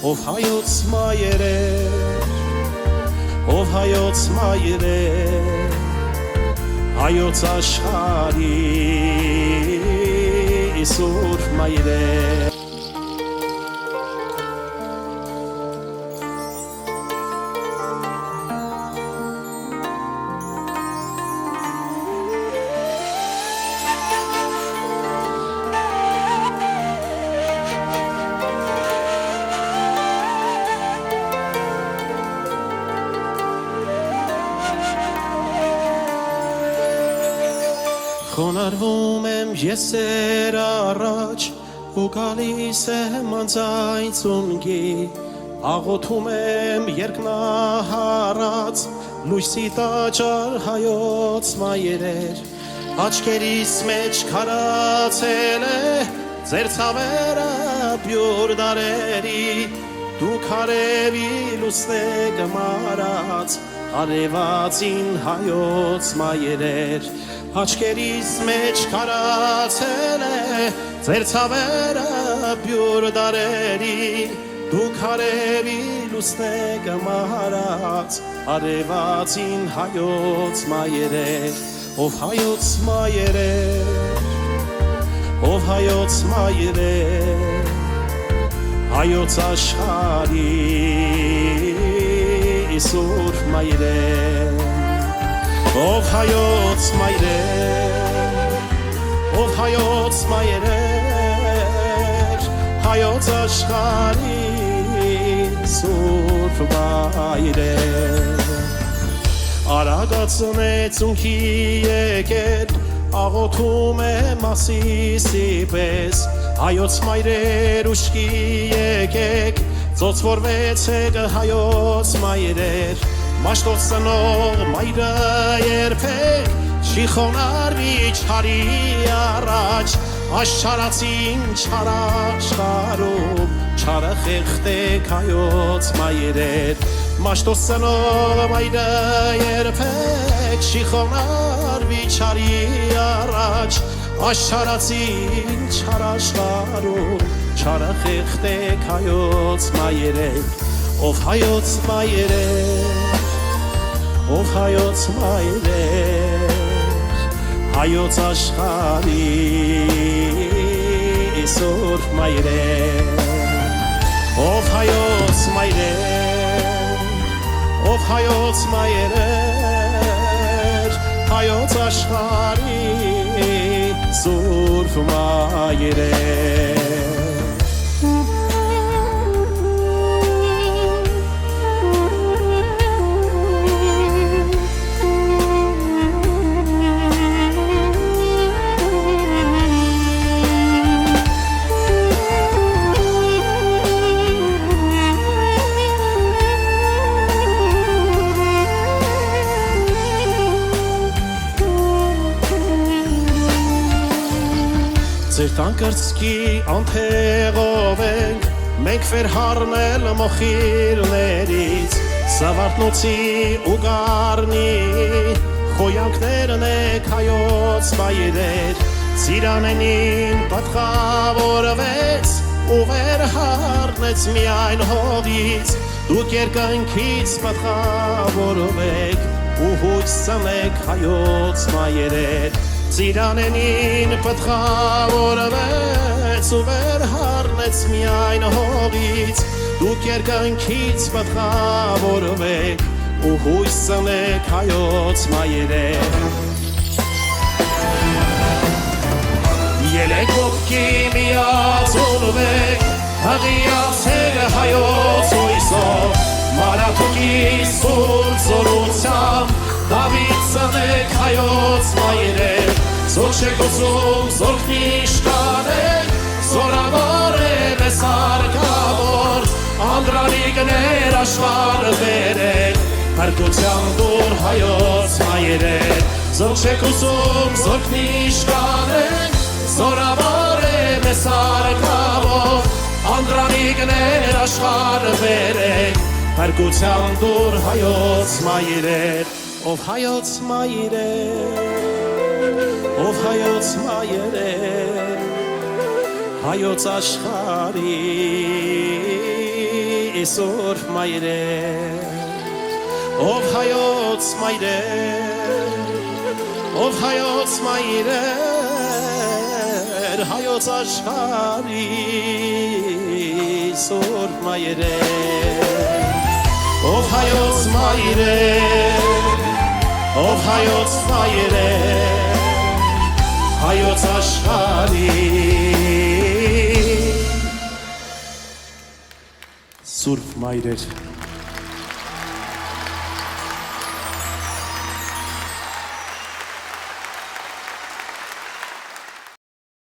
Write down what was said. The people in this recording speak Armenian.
ով հայոց մայրեր, ով հայոց մայրեր, հայոց աշխարհի սուրբ մայրեր։ Խոնարհվում եմ եսեր առաջ ու գալիս եմ անձայցունգի, աղոթում եմ երկնահարած լույսի տաճար հայոց մայրեր, աչքերիս մեջ քարացել է ձեր ցավերը բյուր դարերի, դուք արևի լուսնեք մարած արևածին հայոց մայրեր, աչքերիս մեջ քարացել է ձեր ցավերը բյուր դարերի, դուք արևի լուսնեք մարած արևածին հայոց մայրեր, ով հայոց մայրեր, ով հայոց մայրեր, հայոց աշխարհի սուրբ մայրեր, ով հայոց մայրեր, ով հայոց մայրեր, հայոց աշխարհի սուրբ մայրեր, արագածն է ծունքի եկել, աղոթում է Մասիսի պես, հայոց մայրեր ուշքի եկեք, ծոցվորվեցեք հայոց մայրեր, մաշտոց ծնող մայրը երբեք չի խոնարհվի չարի առաջ, աշխարհածին չարաշխարում չարը խեղդեք հայոց մայրեր, մաշտոց ծնող մայրը երբեք չի խոնարհվի չարի առաջ, աշխարհածին չարաշխարում չարը խեղդեք հայոց մայրեր, ով հայոց մայրեր, ով հայոց մայրեր, հայոց աշխարհի սուրբ մայրեր, ով հայոց մայրեր, ով հայոց մայրեր, հայոց աշխարհի սուրբ մայրեր։ Ձեր տանկրծքի անթեղով ենք մենք վերհառնել մոխիրներից, սավարտնոցի ու գառնի խոյանքներն եք հայոց մայրեր, Ծիրանենին պատխավորվեց ու վերհառնեց միայն հողից, դուք երկնքից պատխավորվեք ու հույս ծնեք հայոց մայրեր, Ծիրանենին պատխավորվեց ու վերհառնեց միայն հողից, դուք երկնքից պատխավորվեք ու հույս ծնեք հայոց մայրեր։ Ելեք ոտքի միացունվեք, հղիացեք հայոց հույսով, Մարաթուկի սուրբ զորությամբ, Դավիթ ծնեք հայոց մայրեր, Զորք չեք ուզում, զորք միշկանեք, Զորավոր է մեզ հարկավոր, Անդրանիկներ աշխարհ բերեք, Փրկության դուր հայոց մայրեր, Զորք չեք ուզում, զորք միշկանեք, Զորավոր է մեզ հարկավոր, Անդրանիկներ աշխարհ բերեք, Փրկության դուր հայոց մայրեր, ով հայոց մայրեր, ով հայոց մայրեր, հայոց աշխարհի Սուրբ Մայրեր Ով հայոց մայրեր Ով հայոց մայրեր Հայոց աշխարհի Սուրբ Մայրեր Ով հայոց մայրեր Ով հայոց մայրեր Հայոց աշխարհի Սուրբ Մայրեր